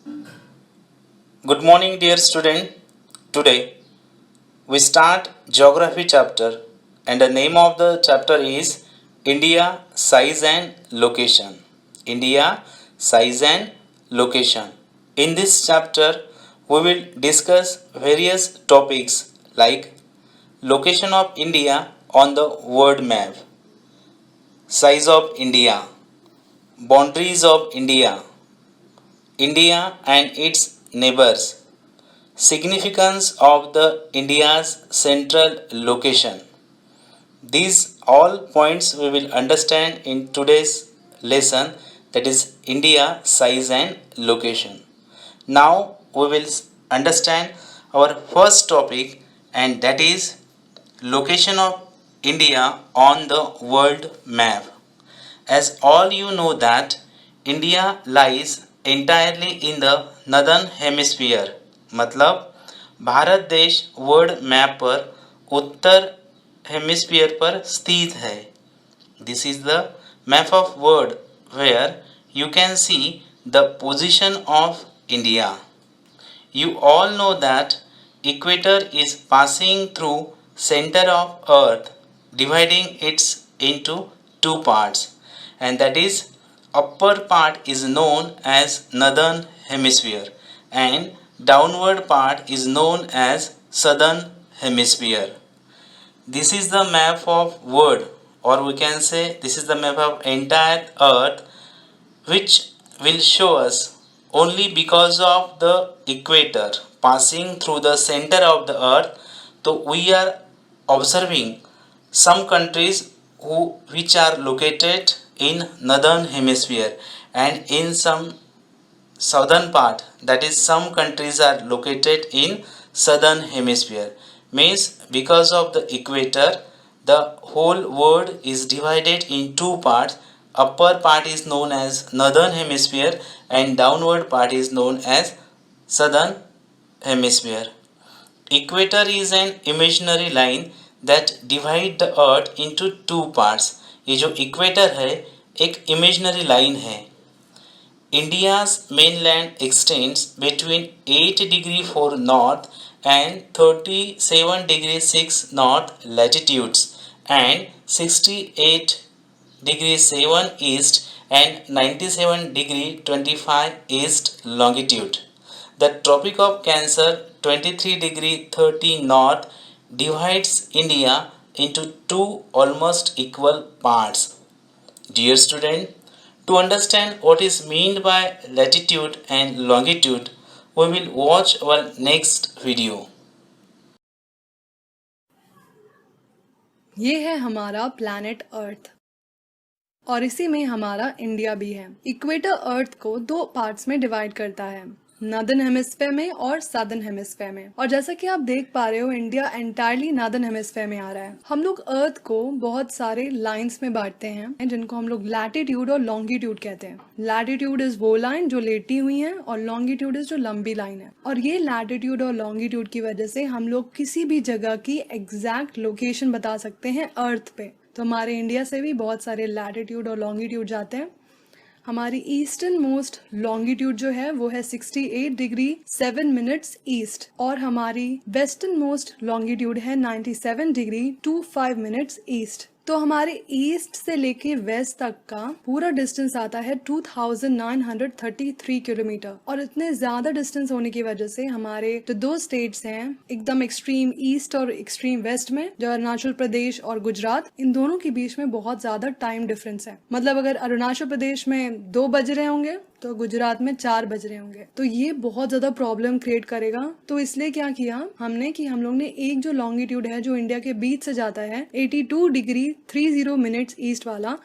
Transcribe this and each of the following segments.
Good morning, dear student. Today we start geography chapter, and the name of the chapter is India size and location. India size and location. In this chapter we will discuss various topics like location of India on the world map, size of India, boundaries of India, India and its neighbors, significance of the India's central location. These all points we will understand in today's lesson, that is India size and location. Now we will understand our first topic, and that is location of India on the world map. As all you know that India lies entirely in the northern hemisphere. मतलब भारत देश world map पर उत्तर hemisphere पर स्थित है. This is the map of world where you can see the position of India. You all know that equator is passing through center of earth, dividing it into two parts, and that is upper part is known as northern hemisphere and downward part is known as southern hemisphere. This is the map of world, or we can say this is the map of entire earth, which will show us only because of the equator passing through the center of the earth. So we are observing some countries which are located in northern hemisphere, and in some southern part, that is some countries are located in southern hemisphere. Means because of the equator the whole world is divided in two parts. Upper part is known as northern hemisphere and downward part is known as southern hemisphere. Equator is an imaginary line that divide the earth into two parts. ये जो equator है एक imaginary line है. India's mainland extends between 8 degree 4 north and 37 degree 6 north latitudes and 68 degree 7 east and 97 degree 25 east longitude. The Tropic of Cancer 23 degree 30 north divides India into two almost equal parts. Dear student, to understand what is meant by latitude and longitude, we will watch our next video. ये है हमारा planet earth और इसी में हमारा India भी है. Equator अर्थ को दो पार्ट्स में डिवाइड करता है, नॉर्दर्न हेमिस्फेयर में और साउदर्न हेमिस्फेयर में. और जैसा कि आप देख पा रहे हो इंडिया एंटायरली नॉर्दर्न हेमिस्फेयर में आ रहा है. हम लोग अर्थ को बहुत सारे लाइंस में बांटते हैं जिनको हम लोग लैटिट्यूड और लॉन्गिट्यूड कहते हैं. लैटिट्यूड इज वो लाइन जो लेटी हुई है और लॉन्गिट्यूड इज जो लंबी लाइन है. और ये लैटिट्यूड और लॉन्गिट्यूड की वजह से हम लोग किसी भी जगह की एग्जैक्ट लोकेशन बता सकते हैं अर्थ पे. तो हमारे इंडिया से भी बहुत सारे लैटिट्यूड और लॉन्गिट्यूड जाते हैं. हमारी ईस्टर्न मोस्ट लॉन्गिट्यूड जो है वो है 68 डिग्री 7 मिनट्स ईस्ट और हमारी वेस्टर्न मोस्ट लॉन्गिट्यूड है 97 डिग्री 25 मिनट्स ईस्ट. तो हमारे ईस्ट से लेके वेस्ट तक का पूरा डिस्टेंस आता है 2933 किलोमीटर. और इतने ज्यादा डिस्टेंस होने की वजह से हमारे जो दो स्टेट्स हैं एकदम एक्सट्रीम ईस्ट और एक्सट्रीम वेस्ट में, जो अरुणाचल प्रदेश और गुजरात, इन दोनों के बीच में बहुत ज्यादा टाइम डिफरेंस है. मतलब अगर अरुणाचल प्रदेश में 2 बज रहे होंगे तो गुजरात में 4 बज रहे होंगे. तो ये बहुत ज्यादा प्रॉब्लम क्रिएट करेगा. तो इसलिए क्या किया हमने कि हम लोग ने एक जो लॉन्गिट्यूड है जो इंडिया के बीच से जाता है 82 डिग्री 30 मिनट्स ईस्ट वाला,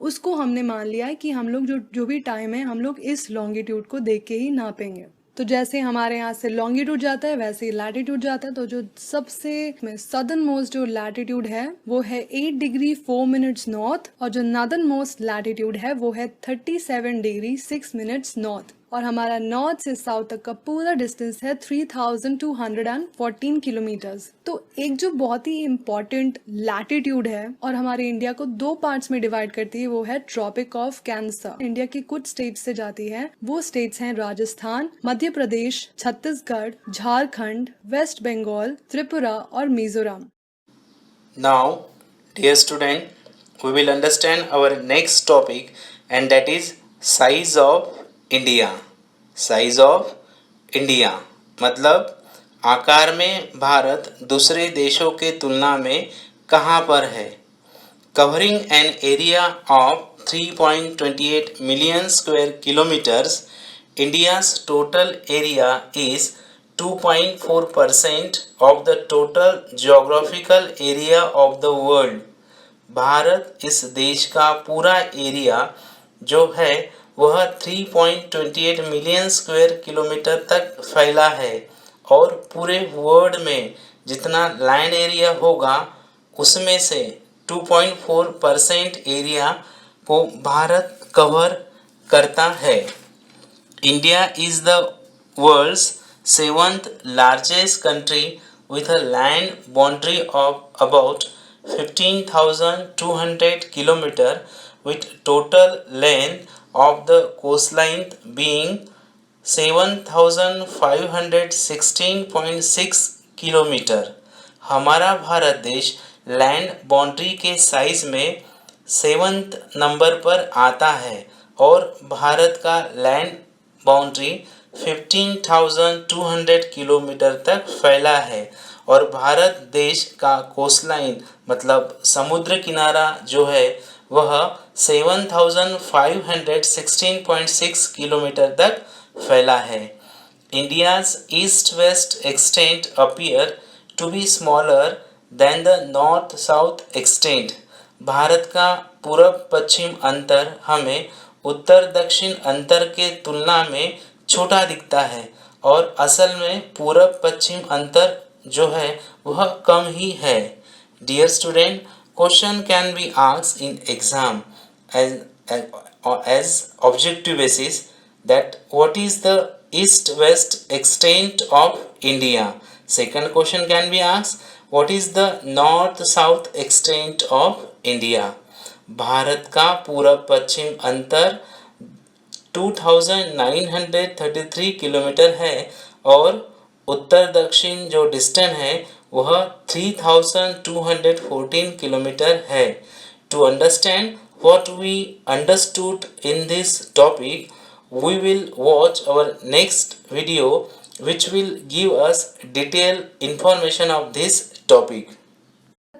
उसको हमने मान लिया है कि हम लोग जो भी टाइम है हम लोग इस लॉन्गिट्यूड को देख के ही नापेंगे. तो जैसे हमारे यहाँ से लॉन्गिट्यूड जाता है वैसे ही लैटिट्यूड जाता है. तो जो सबसे सदर्न मोस्ट जो लैटिट्यूड है वो है 8 डिग्री 4 मिनट्स नॉर्थ और जो नॉर्दर्न मोस्ट लैटिट्यूड है वो है 37 डिग्री 6 मिनट्स नॉर्थ. और हमारा नॉर्थ से साउथ तक का पूरा डिस्टेंस है 3214 किलोमीटर्स। तो एक जो बहुत ही इम्पोर्टेंट लैटिट्यूड है और हमारे इंडिया को दो पार्ट्स में डिवाइड करती है वो है ट्रॉपिक ऑफ कैंसर। इंडिया की कुछ स्टेट्स से जाती है, वो स्टेट्स हैं राजस्थान, मध्य प्रदेश, छत्तीसगढ़, झारखंड, वेस्ट बंगाल, त्रिपुरा और Mizoram. Now, dear student, we will understand our next topic and that is size of India. Size of India मतलब आकार में भारत दूसरे देशों के तुलना में कहाँ पर है। Covering an area of 3.28 million square kilometers, India's total area is 2.4% of the total geographical area of the world. Bharat इस देश का पूरा एरिया जो है वह 3.28 मिलियन स्क्वायर किलोमीटर तक फैला है और पूरे वर्ल्ड में जितना लैंड एरिया होगा उसमें से 2.4% एरिया को भारत कवर करता है। India is the world's seventh largest country with a land boundary of about 15,200 km with total length of the coastline being 7,516.6 kilometre. हमारा भारत देश लैंड बाउंड्री के साइज में 7th नंबर पर आता है और भारत का लैंड बाउंड्री 15,200 किलोमीटर तक फैला है और भारत देश का कोस्टलाइन मतलब समुद्र किनारा जो है वह 7,516.6 किलोमीटर तक फैला है। India's east-west extent appear to be smaller than the north-south extent. Bharat का पूर्व पश्चिम अंतर हमें उत्तर दक्षिण अंतर के तुलना में छोटा दिखता है और असल में पूर्व पश्चिम अंतर जो है वह कम ही है। Dear student, question can be asked in exam as objective basis that what is the east-west extent of India. Second question can be asked what is the north-south extent of India. Bharat का पूर्व पश्चिम अंतर 2,933 kilometre है और उत्तर दक्षिण जो distance है वह 3,214 kilometre है। To understand what we understood in this topic, we will watch our next video which will give us detailed information of this topic.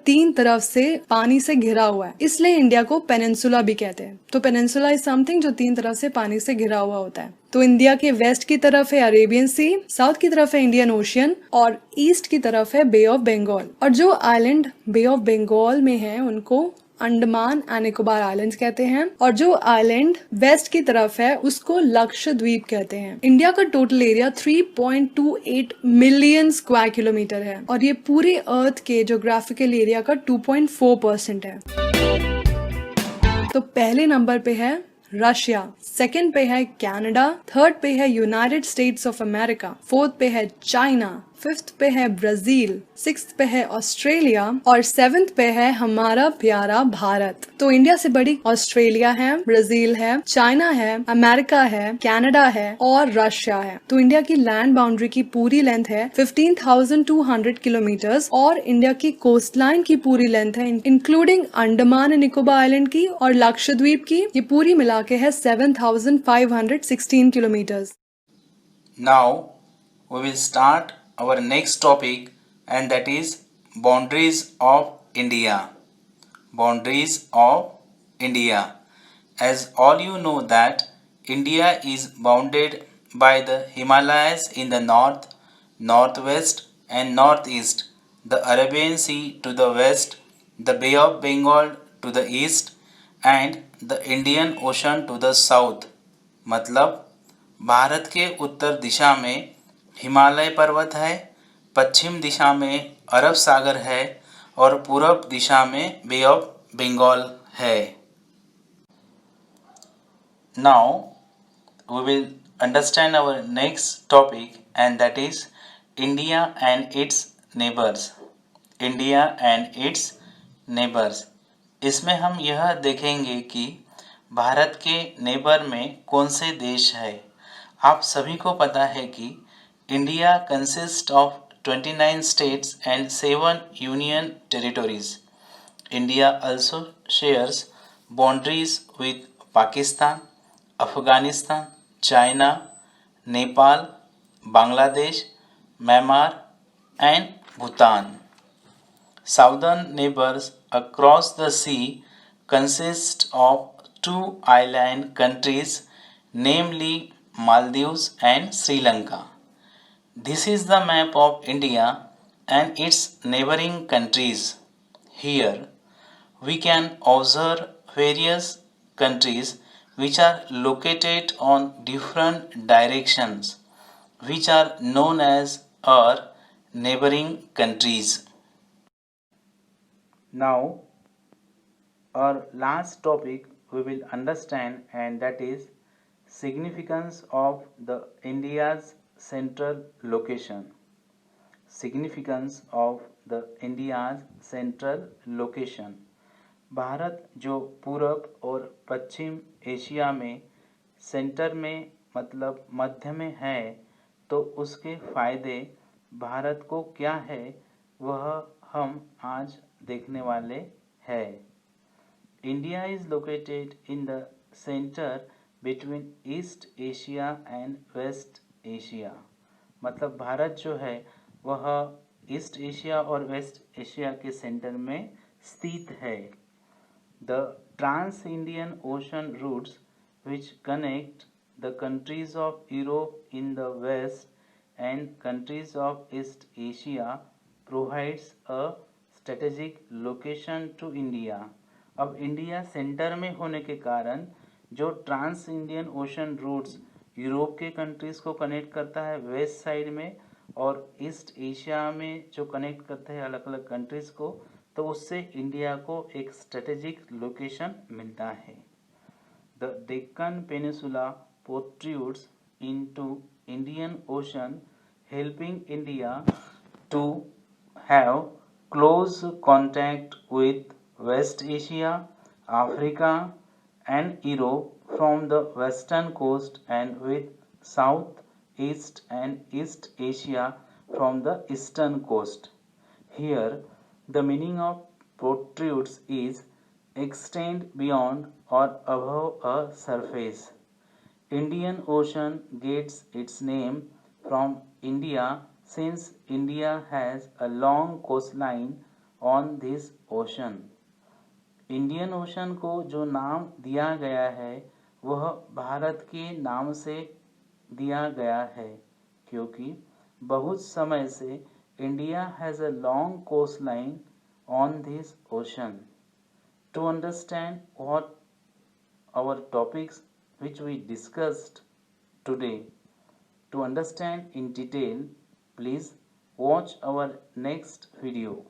तीन तरफ से पानी से घिरा हुआ है इसलिए इंडिया को पेनिनसुला भी कहते हैं। तो पेनिनसुला इज समथिंग जो तीन तरफ से पानी से घिरा हुआ होता है। तो इंडिया के वेस्ट की तरफ है अरेबियन सी, साउथ की तरफ है इंडियन ओशियन और ईस्ट की तरफ है बे ऑफ बंगाल। और जो आइलैंड बे ऑफ बंगाल में है उनको अंडमान एंड निकोबार आइलैंड्स कहते हैं और जो आइलैंड वेस्ट की तरफ है उसको लक्षद्वीप कहते हैं। इंडिया का total area 3.28 million square kilometre है और ये पूरे अर्थ के ज्योग्राफिकल एरिया का 2.4% है। तो पहले नंबर पे है रशिया, सेकंड पे है कनाडा, थर्ड पे है United states of America, fourth पे है चाइना, फिफ्थ पे है ब्राजील, सिक्स्थ पे है ऑस्ट्रेलिया और सेवेंथ पे है हमारा प्यारा भारत। तो इंडिया से बड़ी ऑस्ट्रेलिया है, ब्राजील है, चाइना है, अमेरिका है, कनाडा है और रशिया है। तो इंडिया की लैंड बाउंड्री की पूरी लेंथ है 15,200 किलोमीटर और इंडिया की कोस्ट लाइन की पूरी लेंथ है including Andaman and Nicobar island की और लक्षद्वीप की, ये पूरी मिला के है 7,516 kilometre. Now we will start our next topic and that is boundaries of India. Boundaries of India. As all you know that India is bounded by the Himalayas in the north, northwest and northeast, the Arabian Sea to the west, the Bay of Bengal to the east and the Indian Ocean to the south. मतलब भारत के उत्तर दिशा में हिमालय पर्वत है, पश्चिम दिशा में अरब सागर है और पूर्व दिशा में बे ऑफ बंगाल है। Now we will understand our next topic, and that is India and its neighbors. India and its neighbors. इसमें हम यह देखेंगे कि भारत के नेबर में कौन से देश है। आप सभी को पता है कि India consist of 29 states and 7 union territories. India also shares boundaries with Pakistan, Afghanistan, China, Nepal, Bangladesh, Myanmar, and Bhutan. Southern neighbors across the sea consist of two island countries, namely Maldives and Sri Lanka. This is the map of India and its neighboring countries. Here we can observe various countries which are located on different directions, which are known as our neighboring countries. Now, our last topic we will understand, and that is significance of the India's central location. Significance of the India's central location. Bharat जो पूरब और पश्चिम Asia में centre में मतलब मध्य में है, तो उसके फ़ायदे भारत को क्या है वह हम आज देखने वाले हैं। India is located in the centre between East Asia and West Asia. मतलब भारत जो है वह ईस्ट एशिया और वेस्ट एशिया के सेंटर में स्थित है। The Trans-Indian Ocean routes which connect the countries of Europe in the west and countries of East Asia provides a strategic location to India. अब इंडिया सेंटर में होने के कारण जो trans Indian Ocean routes Europe के countries को connect करता है वेस्ट साइड में, और ईस्ट एशिया में जो कनेक्ट करता है अलग अलग कंट्रीज़ को, तो उससे इंडिया को एक स्ट्रेटेजिक लोकेशन मिलता है। The Deccan peninsula protrudes into Indian Ocean, helping India to have close contact with West Asia, Africa and Europe from the western coast and with South East and East Asia from the eastern coast. Here the meaning of protrudes is extend beyond or above a surface. Indian Ocean gets its name from India since India has a long coastline on this ocean. Indian ocean को जो नाम दिया गया है वह भारत के नाम से दिया गया है, क्योंकि बहुत समय से India has a long coastline on this ocean. To understand what our topics which we discussed today, to understand in detail, please watch our next video.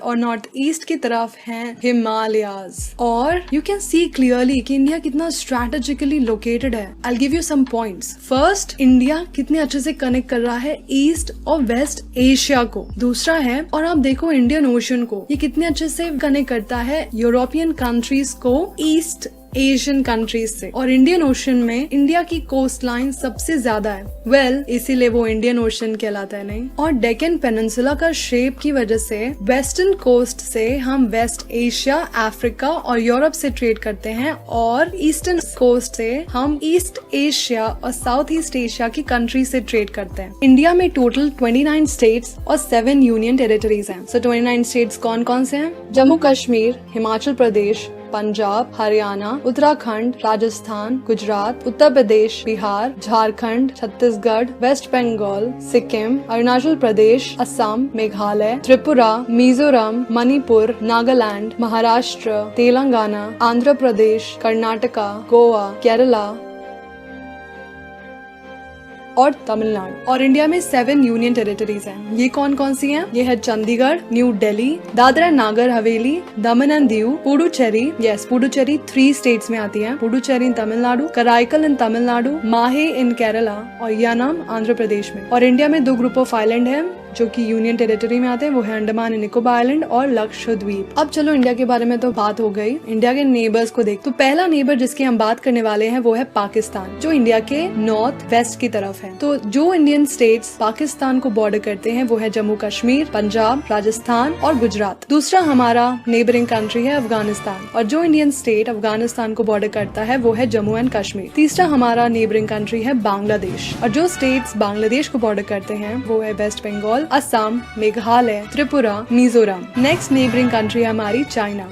और नॉर्थ ईस्ट की तरफ हैं हिमालयाज, और यू कैन सी क्लियरली कि India कितना strategically located है। I give you some points. First, India कितने अच्छे से कनेक्ट कर रहा है ईस्ट और वेस्ट एशिया को। दूसरा है, और आप देखो इंडियन ओशन को, ये कितने अच्छे से कनेक्ट करता है यूरोपियन कंट्रीज को ईस्ट एशियन कंट्रीज से। और इंडियन ओशन में इंडिया की कोस्ट लाइन सबसे ज्यादा है। इसीलिए वो इंडियन ओशन कहलाता है, नहीं। और डेक्कन पेनिनसुला का शेप की वजह से वेस्टर्न कोस्ट से हम वेस्ट एशिया, अफ्रीका और यूरोप से ट्रेड करते हैं, और ईस्टर्न कोस्ट से हम ईस्ट एशिया और साउथ ईस्ट एशिया की कंट्री से ट्रेड करते हैं। इंडिया में टोटल 29 स्टेट्स और 7 यूनियन टेरिटरीज हैं। 29 स्टेट्स कौन कौन से हैं? जम्मू कश्मीर, हिमाचल प्रदेश, पंजाब, हरियाणा, उत्तराखंड, राजस्थान, गुजरात, उत्तर प्रदेश, बिहार, झारखंड, छत्तीसगढ़, वेस्ट बंगाल, सिक्किम, अरुणाचल प्रदेश, असम, मेघालय, त्रिपुरा, मिजोरम, मणिपुर, नागालैंड, महाराष्ट्र, तेलंगाना, आंध्र प्रदेश, कर्नाटका, गोवा, केरला और तमिलनाडु। और इंडिया में 7 यूनियन टेरिटरीज हैं। ये कौन कौन सी हैं? ये है Chandigarh, new Delhi, Dadra Nagar Haveli, Daman and Diu, Puducherry, yes Puducherry 3 states में आती है, पुडुचेरी इन तमिलनाडु, कराईकल इन तमिलनाडु, माहे इन केरला और यानाम आंध्र प्रदेश में। और इंडिया में 2 ग्रुप ऑफ आइलैंड है जो कि यूनियन टेरिटरी में आते हैं, वो है अंडमान एंड निकोबार आइलैंड और लक्षद्वीप। अब चलो इंडिया के बारे में तो बात हो गई, इंडिया के नेबर्स को देख। तो पहला नेबर जिसकी हम बात करने वाले हैं वो है पाकिस्तान, जो इंडिया के नॉर्थ वेस्ट की तरफ है। तो जो इंडियन स्टेट्स पाकिस्तान को बॉर्डर करते हैं वो है जम्मू कश्मीर, पंजाब, राजस्थान और गुजरात। दूसरा हमारा नेबरिंग कंट्री है अफगानिस्तान, और जो इंडियन स्टेट अफगानिस्तान को बॉर्डर करता है वो है जम्मू एंड कश्मीर। तीसरा हमारा नेबरिंग कंट्री है बांग्लादेश, और जो स्टेट्स बांग्लादेश को बॉर्डर करते हैं वो है West Bengal, Assam, Meghalaya, Tripura, Mizoram. Next neighbouring country है हमारी चाइना,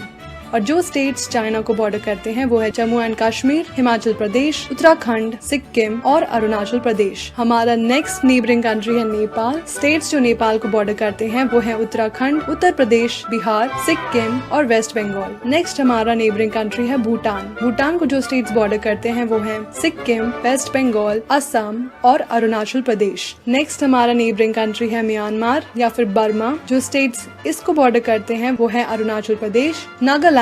और जो स्टेट्स चाइना को बॉर्डर करते हैं वो है जम्मू एंड कश्मीर, हिमाचल प्रदेश, उत्तराखंड, सिक्किम और अरुणाचल प्रदेश। हमारा नेक्स्ट नेबरिंग कंट्री है नेपाल। स्टेट्स जो नेपाल को बॉर्डर करते हैं वो है उत्तराखंड, उत्तर प्रदेश, बिहार, सिक्किम और वेस्ट बंगाल। नेक्स्ट हमारा नेबरिंग कंट्री है भूटान। भूटान को जो स्टेट्स बॉर्डर करते हैं वो है सिक्किम, वेस्ट बंगाल, असम और अरुणाचल प्रदेश। नेक्स्ट हमारा नेबरिंग कंट्री है म्यांमार या फिर बर्मा। जो स्टेट्स इसको बॉर्डर करते हैं वो है अरुणाचल प्रदेश, नागालैंड,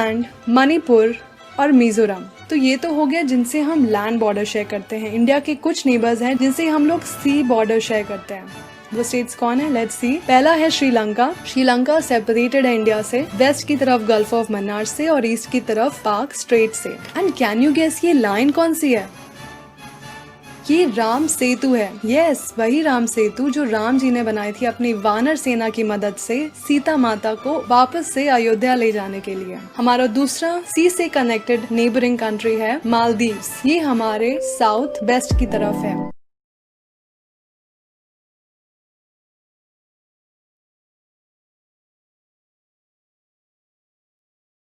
मणिपुर और मिजोरम। तो ये तो हो गया जिनसे हम लैंड बॉर्डर शेयर करते हैं। इंडिया के कुछ नेबर्स हैं जिनसे हम लोग सी बॉर्डर शेयर करते हैं। वो स्टेट्स कौन है? Let's see. पहला है श्रीलंका। श्रीलंका सेपरेटेड है इंडिया से, वेस्ट की तरफ गल्फ ऑफ मन्नार से और ईस्ट की तरफ पाक स्ट्रेट से। एंड कैन यू गेस ये लाइन कौन सी है? ये राम सेतु है। यस, वही राम सेतु जो राम जी ने बनाई थी अपनी वानर सेना की मदद से सीता माता को वापस से अयोध्या ले जाने के लिए। हमारा दूसरा सी से कनेक्टेड नेबरिंग कंट्री है मालदीव्स। ये हमारे साउथ वेस्ट की तरफ है।